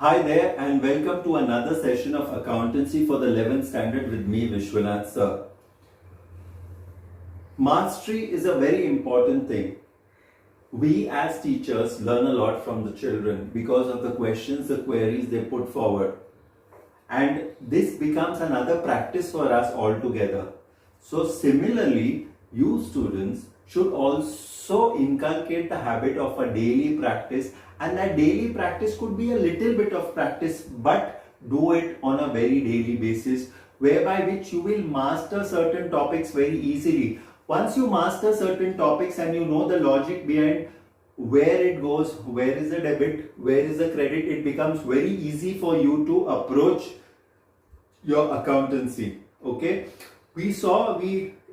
Hi there and welcome to another session of Accountancy for the 11th Standard with me, Vishwanath sir. Mastery is a very important thing. We as teachers learn a lot from the children because of the questions, the queries they put forward. And this becomes another practice for us altogether. So similarly, you students should also inculcate the habit of a daily practice, and that daily practice could be a little bit of practice, but do it on a very daily basis, whereby which you will master certain topics very easily. Once you master certain topics and you know the logic behind where it goes, where is the debit, where is the credit, it becomes very easy for you to approach your accountancy. Okay, we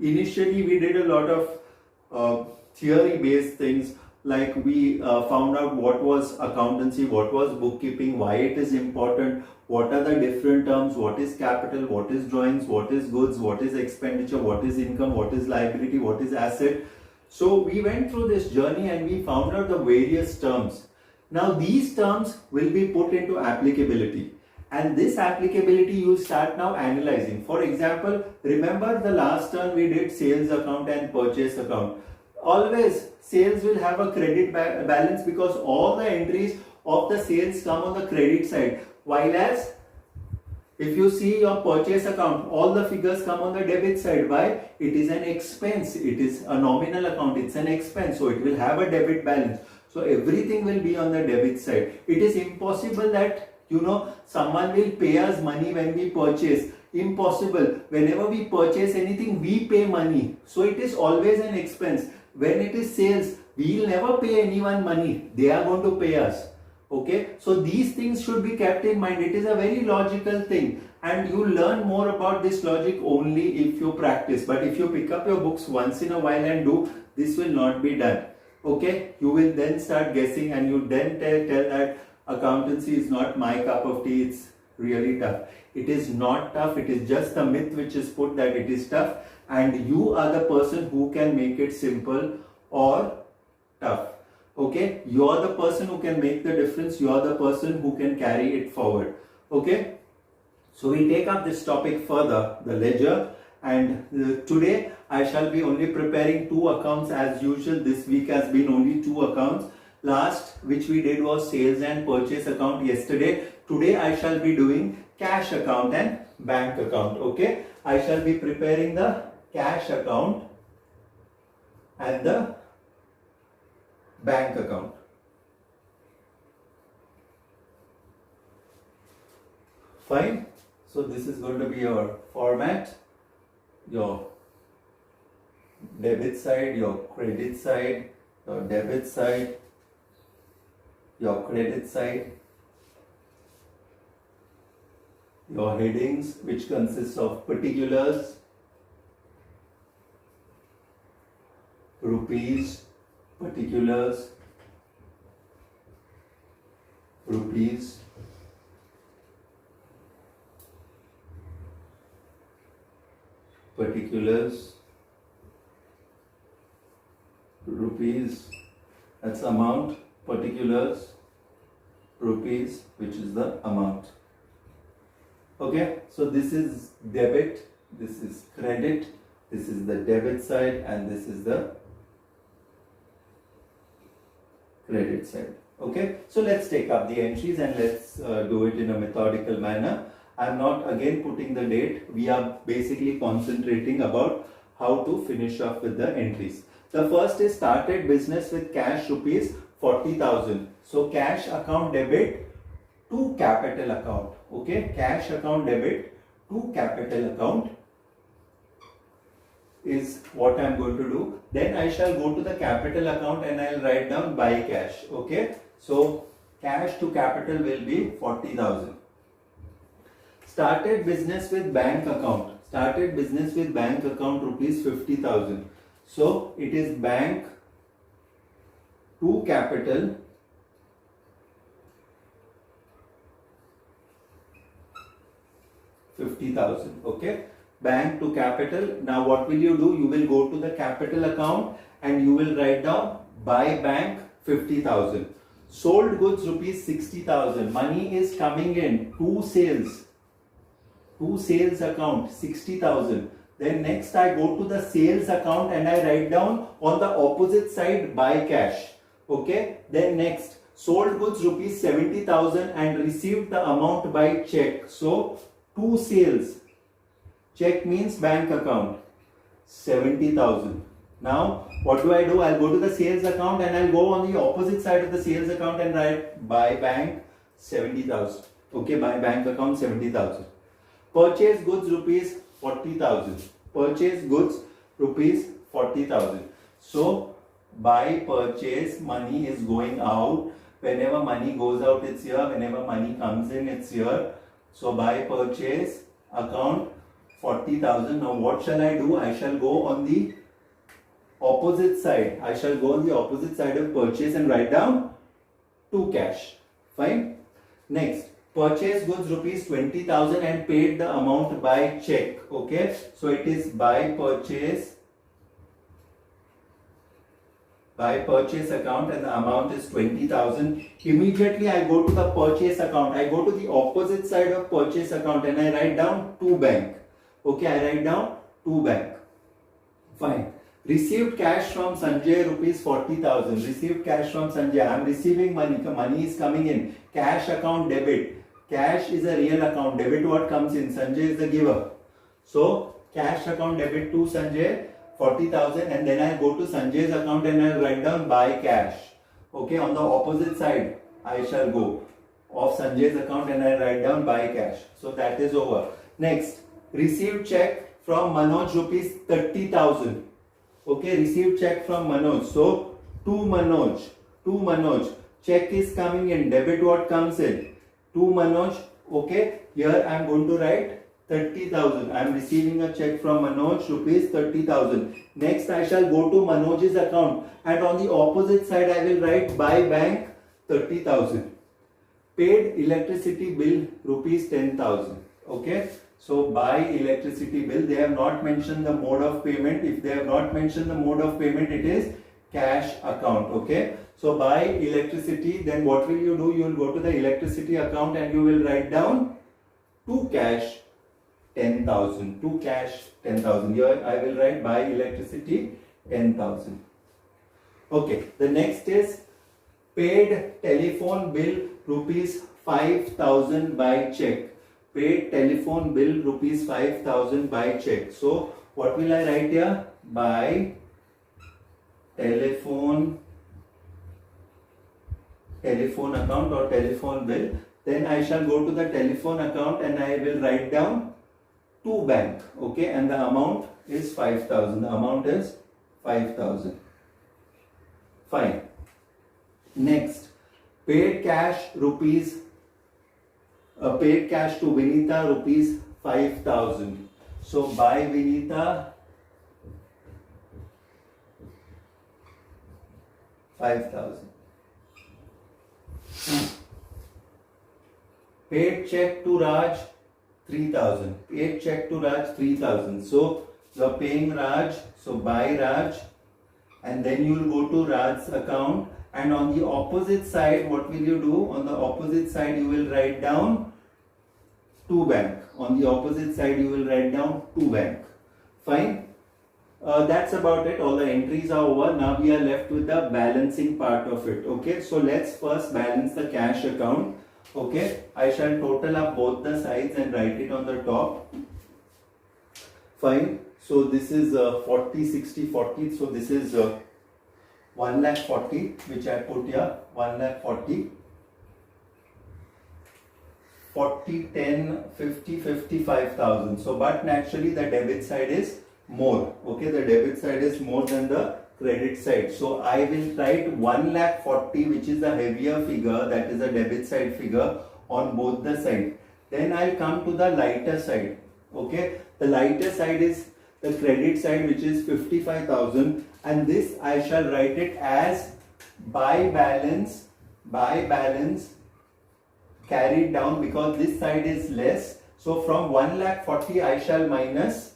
initially did a lot of theory based things, like we found out what was accountancy, what was bookkeeping, why it is important, what are the different terms, what is capital, what is drawings, what is goods, what is expenditure, what is income, what is liability, what is asset. So we went through this journey and we found out the various terms. Now these terms will be put into applicability, and this applicability you start now analyzing. For example, remember the last term we did sales account and purchase account. Always sales will have a credit balance because all the entries of the sales come on the credit side, while as if you see your purchase account, all the figures come on the debit side. Why? It is an expense, it is a nominal account, it's an expense, so it will have a debit balance. So everything will be on the debit side. It is impossible that someone will pay us money when we purchase. Impossible. Whenever we purchase anything, we pay money. So it is always an expense. When it is sales, we will never pay anyone money. They are going to pay us. Okay. So these things should be kept in mind. It is a very logical thing. And you learn more about this logic only if you practice. But if you pick up your books once in a while and do, this will not be done. Okay. You will then start guessing and you then tell that accountancy is not my cup of tea, it's really tough. It is not tough, it is just a myth which is put that it is tough, and you are the person who can make it simple or tough. Okay, you are the person who can make the difference, you are the person who can carry it forward. Okay, so we take up this topic further, the ledger, and today I shall be only preparing 2 accounts as usual. This week has been only 2 accounts. Last which we did was sales and purchase account yesterday. Today I shall be doing cash account and bank account. Okay, I shall be preparing the cash account and the bank account. Fine. So this is going to be your format, your debit side, your credit side, your debit side, your credit side, your headings which consists of particulars, rupees, particulars, rupees, particulars, rupees, that's amount, particulars, rupees, which is the amount. Okay, so this is debit, this is credit, this is the debit side, and this is the credit side. Okay, so let's take up the entries and let's do it in a methodical manner. I'm not again putting the date, we are basically concentrating about how to finish off with the entries. The first is started business with cash rupees 40,000. So cash account debit to capital account. Okay, cash account debit to capital account is what I am going to do. Then I shall go to the capital account and I will write down buy cash. Okay, so cash to capital will be 40,000. Started business with bank account. Started business with bank account rupees 50,000. So it is bank to capital $50,000. Okay, bank to capital. Now what will you do? You will go to the capital account and you will write down buy bank 50,000. Sold goods rupees 60,000. Money is coming in. Two sales account 60,000. Then next I go to the sales account and I write down on the opposite side buy cash. Okay. Then next sold goods rupees 70,000 and received the amount by check. So two sales. Check means bank account 70,000. Now what do? I'll go to the sales account and I'll go on the opposite side of the sales account and write buy bank 70,000. Okay, buy bank account 70,000. Purchase goods rupees 40,000. Purchase goods rupees 40,000. So by purchase money is going out. Whenever money goes out it's here. Whenever money comes in it's here. So by purchase account 40,000. Now what shall I do? I shall go on the opposite side. I shall go on the opposite side of purchase and write down to cash. Fine. Next, purchase goods rupees 20,000 and paid the amount by check. Okay. So it is by purchase account and the amount is 20,000. Immediately I go to the purchase account. I go to the opposite side of purchase account and I write down to bank. Okay, I write down to bank. Fine. Received cash from Sanjay rupees 40,000. Received cash from Sanjay. I am receiving money. Money is coming in. Cash account debit. Cash is a real account. Debit what comes in. Sanjay is the giver. So cash account debit to Sanjay 40,000 and then I go to Sanjay's account and I write down buy cash. Okay, on the opposite side I shall go of Sanjay's account and I write down buy cash. So that is over. Next, received check from Manoj rupees 30,000. Okay, received check from Manoj. So to Manoj, check is coming in. Debit what comes in? To Manoj. Okay, here I am going to write 30,000. I am receiving a check from Manoj rupees 30,000. Next I shall go to Manoj's account and on the opposite side I will write buy bank 30,000. Paid electricity bill rupees 10,000. Okay. So by electricity bill, they have not mentioned the mode of payment. If they have not mentioned the mode of payment, it is cash account. Okay. So by electricity, then what will you do? You will go to the electricity account and you will write down to cash 10,000. To cash 10,000. Here I will write by electricity 10,000. Okay. The next is paid telephone bill rupees 5,000 by check. Paid telephone bill rupees 5,000 by check. So what will I write here? By telephone account or telephone bill. Then I shall go to the telephone account and I will write down to bank. Okay, and the amount is 5,000. The amount is 5,000. Fine. Next, paid cash rupees. Paid cash to Vinita rupees 5,000. So by Vinita 5,000. Paid check to Raj 3,000. Paid check to Raj 3,000. So you are paying Raj. So by Raj, and then you will go to Raj's account. And on the opposite side, what will you do? On the opposite side, you will write down to bank. On the opposite side, you will write down to bank. Fine. That's about it. All the entries are over. Now we are left with the balancing part of it. Okay. So let's first balance the cash account. Okay. I shall total up both the sides and write it on the top. Fine. So this is 40, 60, 40. So this is 1,40,000 which I put here, 1,40,000, 40, 10, 50, 55,000. So but naturally the debit side is more. Okay, the debit side is more than the credit side. So I will write 1,40,000 which is the heavier figure, that is the debit side figure on both the sides. Then I'll come to the lighter side. Okay, the lighter side is the credit side which is 55,000. And this I shall write it as by balance carried down because this side is less. So from 1,40,000 I shall minus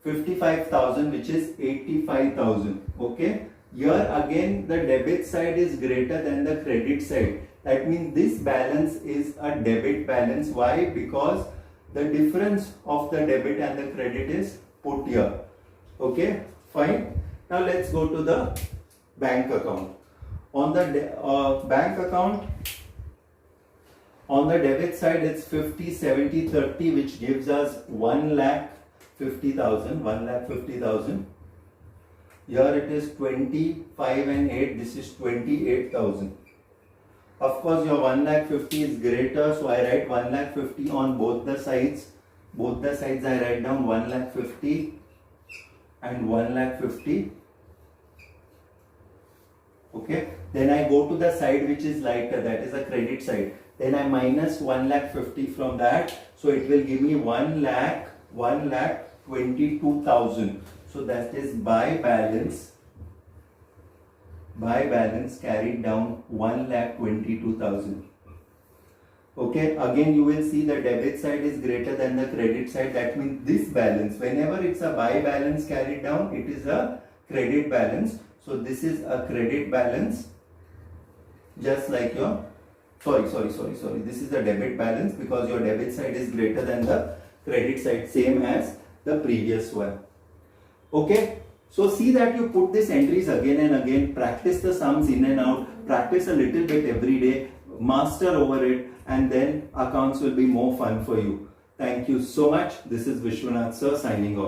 55,000 which is 85,000. Okay, Here again the debit side is greater than the credit side. That means this balance is a debit balance. Why? Because the difference of the debit and the credit is put here. Okay, fine. Now let's go to the bank account. On the bank account, on the debit side it's 50, 70, 30, which gives us 1,50,000. 1,50,000. Here it is 25 and 8. This is 28,000. Of course, your 1,50,000 is greater, so I write 1,50,000 on both the sides. Both the sides I write down 1,50,000 and 1,50,000. Okay. Then I go to the side which is lighter, that is the credit side. Then I minus 1,50,000 from that, so it will give me 1,22,000. So that is by balance carried down 1,22,000. Okay, again you will see the debit side is greater than the credit side. That means this balance, whenever it's a by balance carried down, it is a credit balance. So this is a credit balance, just like your this is the debit balance, because your debit side is greater than the credit side, same as the previous one. Okay, so see that you put these entries again and again, practice the sums in and out, practice a little bit every day, master over it, and then accounts will be more fun for you. Thank you so much. This is Vishwanath sir signing off.